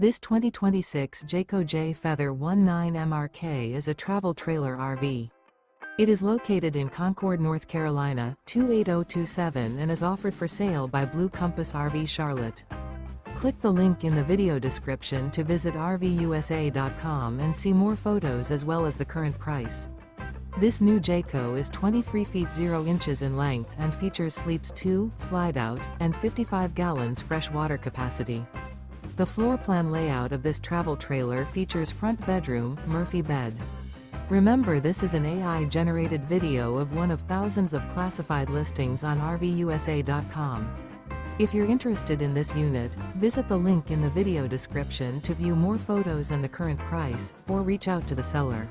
This 2026 Jayco Jay Feather 19MRK is a travel trailer RV. It is located in Concord, North Carolina, 28027 and is offered for sale by Blue Compass RV Charlotte. Click the link in the video description to visit RVUSA.com and see more photos as well as the current price. This new Jayco is 23 feet 0 inches in length and features sleeps 2, Slideout, and 55 gallons fresh water capacity. The floor plan layout of this travel trailer features front bedroom, Murphy bed. Remember, this is an AI-generated video of one of thousands of classified listings on RVUSA.com. If you're interested in this unit, visit the link in the video description to view more photos and the current price, or reach out to the seller.